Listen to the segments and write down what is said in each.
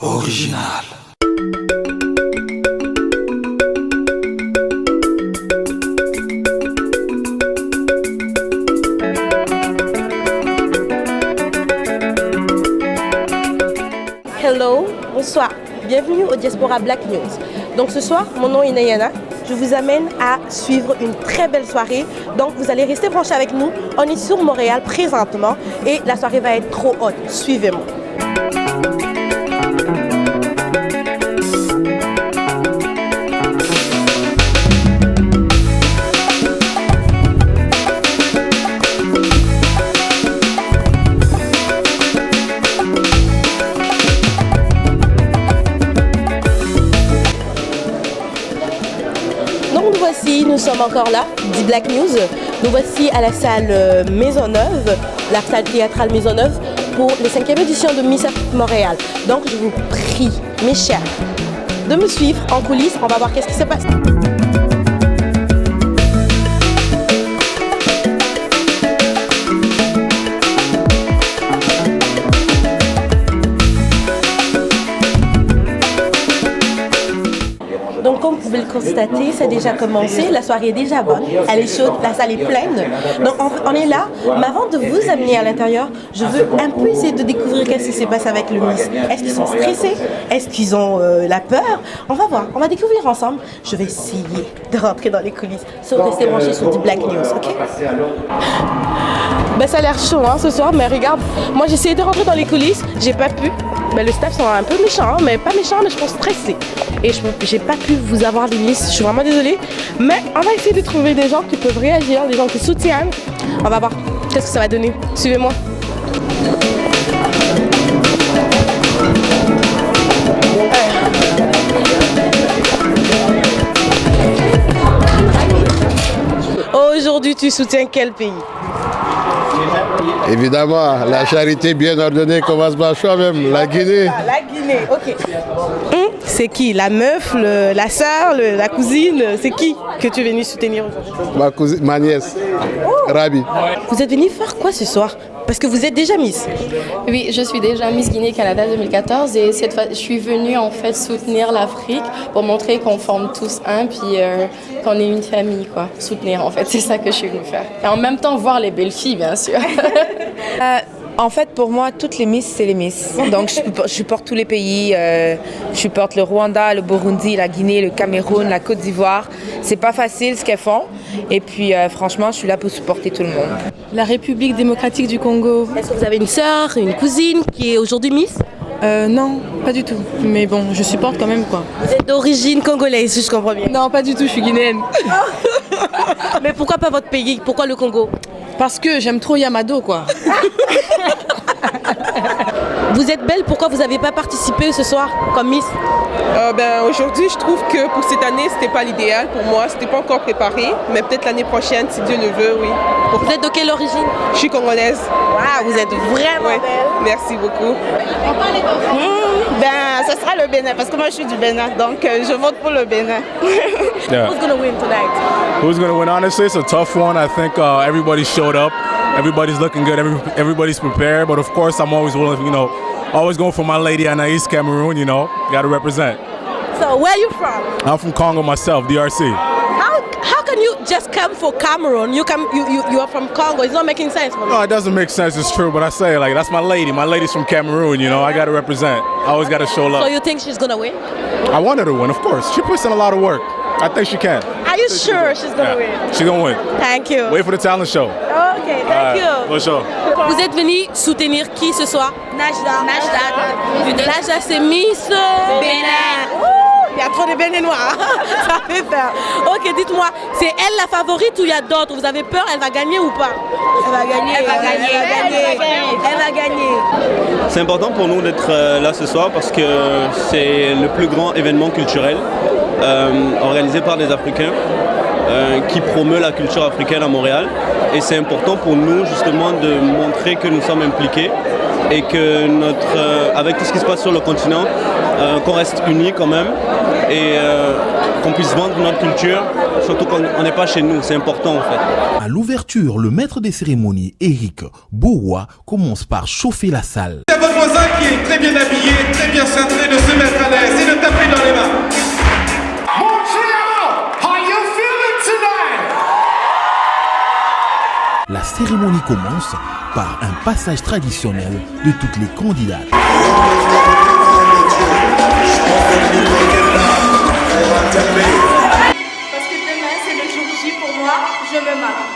Original. Hello, bonsoir, bienvenue au Diaspora Black News. Donc ce soir, mon nom est Nayana, je vous amène à suivre une très belle soirée. Donc vous allez rester branchés avec nous, on est sur Montréal présentement et la soirée va être trop haute, suivez-moi. Nous sommes encore là, du Black News. Nous voici à la salle Maisonneuve, la salle théâtrale Maisonneuve, pour la 5e édition de Miss Afrique Montréal. Donc je vous prie, mes chers, de me suivre en coulisses. On va voir qu'est-ce qui se passe. Donc comme vous pouvez le constater, ça a déjà commencé, la soirée est déjà bonne, elle est chaude, la salle est pleine. Donc on est là, mais avant de vous amener à l'intérieur, je veux un peu essayer de découvrir qu'est-ce qui se passe avec le Miss. Est-ce qu'ils sont stressés? Est-ce qu'ils ont la peur? On va voir, on va découvrir ensemble. Je vais essayer de rentrer dans les coulisses. Restez branchés sur du Black News, ok? Ben, ça a l'air chaud hein, ce soir, mais regarde, moi j'ai essayé de rentrer dans les coulisses, j'ai pas pu. Ben, le staff sont un peu méchants, mais pas méchants, mais je pense stressés. Et j'ai pas pu vous avoir les Miss, je suis vraiment désolée. Mais on va essayer de trouver des gens qui peuvent réagir, des gens qui soutiennent. On va voir qu'est-ce que ça va donner. Suivez-moi. Aujourd'hui, tu soutiens quel pays? Évidemment, la charité bien ordonnée commence par soi-même, la Guinée. La Guinée, ok. C'est qui? La meuf, la sœur, la cousine? C'est qui que tu es venu soutenir aujourd'hui? Ma nièce, Rabi. Vous êtes venu faire quoi ce soir? Parce que vous êtes déjà Miss. Oui, je suis déjà Miss Guinée-Canada 2014 et cette fois, je suis venue en fait soutenir l'Afrique pour montrer qu'on forme tous un puis qu'on est une famille, quoi. Soutenir en fait, c'est ça que je suis venue faire. Et en même temps, voir les belles filles, bien sûr. En fait, pour moi, toutes les Miss, c'est les Miss. Donc, je supporte tous les pays. Je supporte le Rwanda, le Burundi, la Guinée, le Cameroun, la Côte d'Ivoire. C'est pas facile ce qu'elles font. Et puis, franchement, je suis là pour supporter tout le monde. La République démocratique du Congo. Est-ce que vous avez une sœur, une cousine qui est aujourd'hui Miss? Non, pas du tout. Mais bon, je supporte quand même, quoi. Vous êtes d'origine congolaise, si je comprends bien. Non, pas du tout, je suis guinéenne. Mais pourquoi pas votre pays? Pourquoi le Congo? Parce que j'aime trop Yamado, quoi. Vous êtes belle, pourquoi vous n'avez pas participé ce soir comme Miss? Aujourd'hui, je trouve que pour cette année, c'était pas l'idéal pour moi. C'était pas encore préparé, mais peut-être l'année prochaine, si Dieu le veut, oui. Vous êtes de quelle origine? Je suis congolaise. Wow, vous êtes vraiment belle. Merci beaucoup. Ce sera le Bénin, parce que moi je suis du Bénin, donc je vote pour le Bénin. Yeah. Who's gonna win tonight? Who's gonna win? Honestly, it's a tough one. I think everybody showed up. Everybody's looking good. Everybody's prepared. But of course, I'm always willing, always going for my lady Anaïs, Cameroon, got to represent. So where are you from? I'm from Congo myself, DRC. How can you just come for Cameroon? You are from Congo. It's not making sense for me. No, it doesn't make sense. It's true, but I say that's my lady. My lady's from Cameroon. I got to represent. I always got to show love. So you think she's gonna win? I want her to win, of course. She puts in a lot of work. I think she can. Are you sure she's gonna win? She's gonna win. Thank you. Wait for the talent show. Okay, thank you. For sure. Vous êtes venu soutenir qui ce soir? Najda. Najda, c'est Miss Bénin. Il y a trop de Béninois, ça fait peur. Ok, dites-moi, c'est elle la favorite ou il y a d'autres? Vous avez peur, elle va gagner ou pas? Elle va gagner. Elle va gagner. C'est important pour nous d'être là ce soir parce que c'est le plus grand événement culturel organisé par des Africains qui promeut la culture africaine à Montréal. Et c'est important pour nous justement de montrer que nous sommes impliqués et que avec tout ce qui se passe sur le continent, qu'on reste unis quand même et qu'on puisse vendre notre culture, surtout quand on n'est pas chez nous, c'est important en fait. À l'ouverture, le maître des cérémonies, Eric Bourrois, commence par chauffer la salle. C'est votre voisin qui est très bien habillé, très bien cintré de commence par un passage traditionnel de toutes les candidates. Parce que demain c'est le jour J pour moi, je me marie.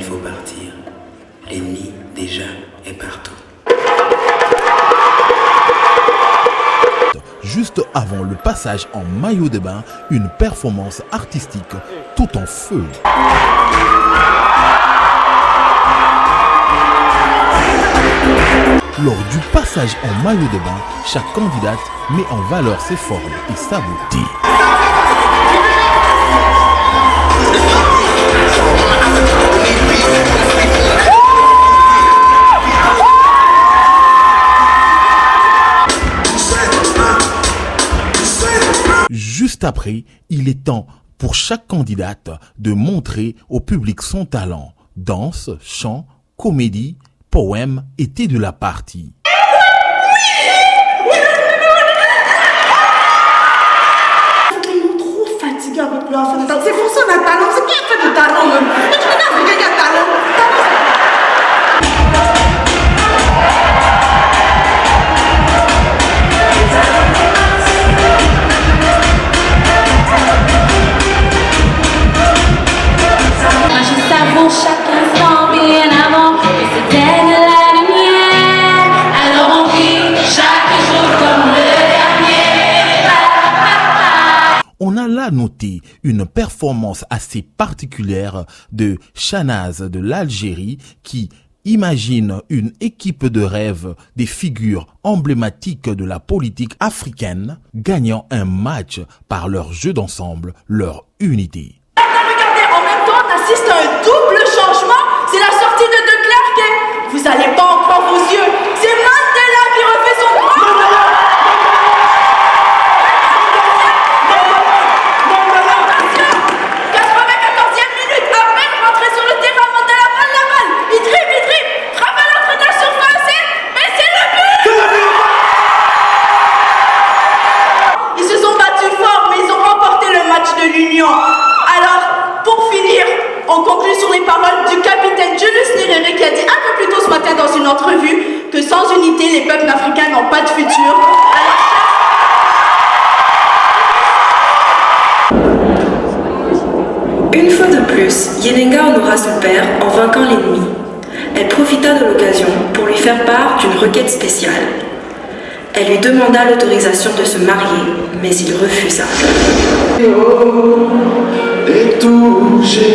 Il faut partir. L'ennemi déjà est partout. Juste avant le passage en maillot de bain, une performance artistique tout en feu. Lors du passage en maillot de bain, chaque candidate met en valeur ses formes et sa beauté. Juste après, il est temps pour chaque candidate de montrer au public son talent. Danse, chant, comédie, poème étaient de la partie. Trop fatigué avec leur affaire de talent. C'est pour ça qu'on a talent. C'est qui a fait du talent, même? Mais tu m'énerves avec quelqu'un qui a talent. Chaque instant bien avant que s'éteigne la lumière. Alors on vit chaque jour comme le dernier. On a là noté une performance assez particulière de Shanaz de l'Algérie qui imagine une équipe de rêve des figures emblématiques de la politique africaine gagnant un match par leur jeu d'ensemble, leur unité. Regardez, en même temps, on assiste à un double changement. C'est la sortie de Klerk et vous n'allez pas en croire vos yeux. C'est Mandela qui refait son droit. 94e minute, à peine rentré sur le terrain, Mandela prend la balle. Il dribble, frappe à l'entrée de la surface et c'est le but. Ils se sont battus fort, mais ils ont remporté le match de l'Union. Alors, pour finir, on conclut sur les paroles du capitaine Julius Nyerere qui a dit un peu plus tôt ce matin dans une entrevue que sans unité, les peuples africains n'ont pas de futur. Une fois de plus, Yenenga honora son père en vainquant l'ennemi. Elle profita de l'occasion pour lui faire part d'une requête spéciale. Elle lui demanda l'autorisation de se marier, mais il refusa. Et toucher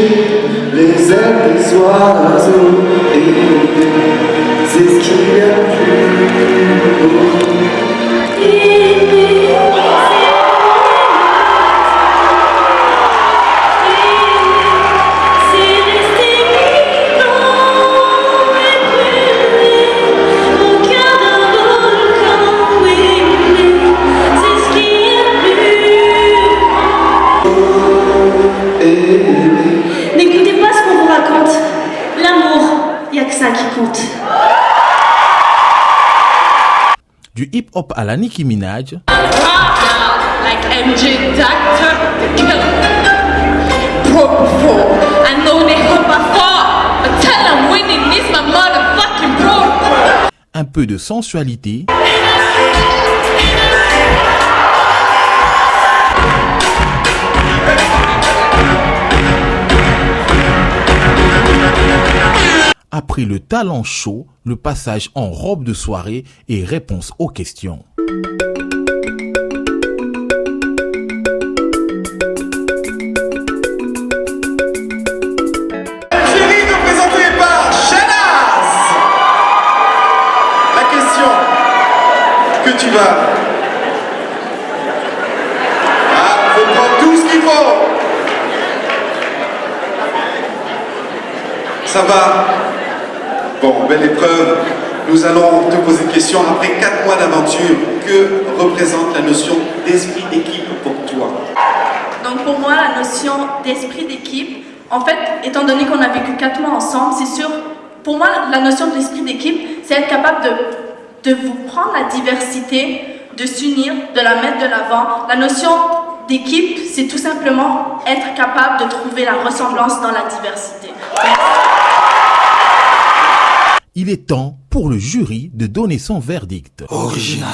les ailes des oiseaux et c'est ce qu'il y a de plus beau. N'écoutez pas ce qu'on vous raconte. L'amour, y a que ça qui compte. Du hip-hop à la Nicki Minaj, Like MJ Doctor, Propofol. I know they hope I fall, but tell them winning is my motherfucking bro. un peu de sensualité, après le talent chaud, le passage en robe de soirée et réponse aux questions. Jury représenté par Shanaz. La question que tu vas... Ah, faut prendre tout ce qu'il faut. Ça va? Bon, belle épreuve. Nous allons te poser une question. Après 4 mois d'aventure, que représente la notion d'esprit d'équipe pour toi? Donc pour moi, la notion d'esprit d'équipe, en fait, étant donné qu'on a vécu 4 mois ensemble, c'est sûr, pour moi, la notion de l'esprit d'équipe, c'est être capable de vous prendre la diversité, de s'unir, de la mettre de l'avant. La notion d'équipe, c'est tout simplement être capable de trouver la ressemblance dans la diversité. Il est temps pour le jury de donner son verdict. Original.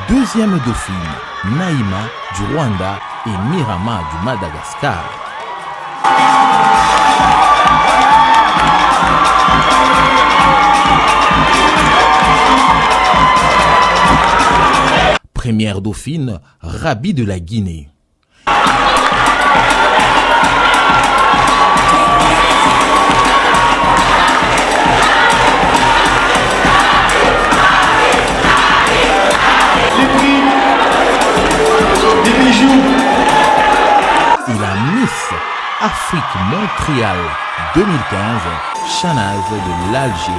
Deuxième dauphine, Naïma du Rwanda et Mirama du Madagascar. Première dauphine, Rabi de la Guinée. Et la Miss Afrique Montréal 2015, Shanaz de l'Algérie.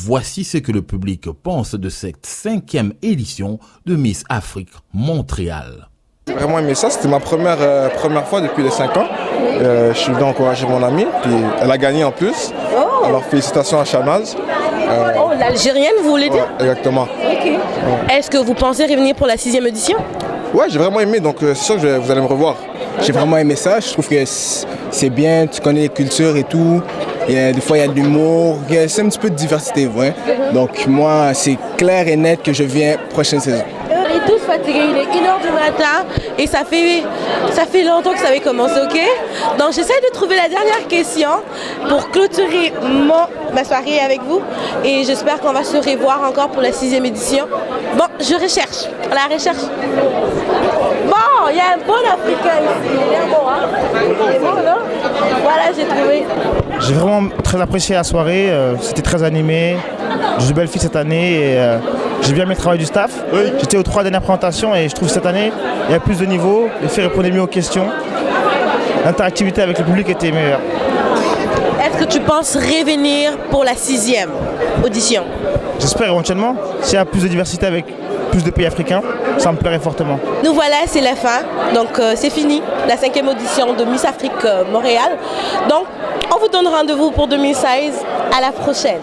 Voici ce que le public pense de cette 5e édition de Miss Afrique Montréal. J'ai vraiment aimé ça, c'était ma première fois depuis les 5 ans. Je suis venu encourager mon amie, puis elle a gagné en plus. Oh. Alors félicitations à Shanaz. Oh, l'Algérienne, vous voulez dire? Exactement. Okay. Ouais. Est-ce que vous pensez revenir pour la 6e édition? Ouais, j'ai vraiment aimé, donc c'est sûr que vous allez me revoir. J'ai vraiment aimé ça, je trouve que c'est bien, tu connais les cultures et tout. Des fois, il y a de l'humour, c'est un petit peu de diversité, ouais. Donc moi, c'est clair et net que je viens prochaine saison. On est tous fatigués, il est 1h du matin et ça fait longtemps que ça avait commencé, ok? Donc j'essaie de trouver la dernière question pour clôturer ma soirée avec vous et j'espère qu'on va se revoir encore pour la 6e édition. Bon, je recherche, la recherche. Bon, il y a un bon Africain ici, il est bon, hein? Il est bon, là? Voilà, j'ai trouvé. J'ai vraiment très apprécié la soirée, c'était très animé, j'ai de belles filles cette année et j'ai bien aimé le travail du staff. Oui. J'étais aux 3 dernières présentations et je trouve que cette année, il y a plus de niveau, les filles répondaient mieux aux questions, l'interactivité avec le public était meilleure. Est-ce que tu penses revenir pour la 6e audition? J'espère éventuellement, s'il y a plus de diversité avec plus de pays africains, ça me plairait fortement. Nous voilà, c'est la fin, donc c'est fini, la 5e audition de Miss Afrique Montréal. Donc on vous donne rendez-vous pour 2016, à la prochaine.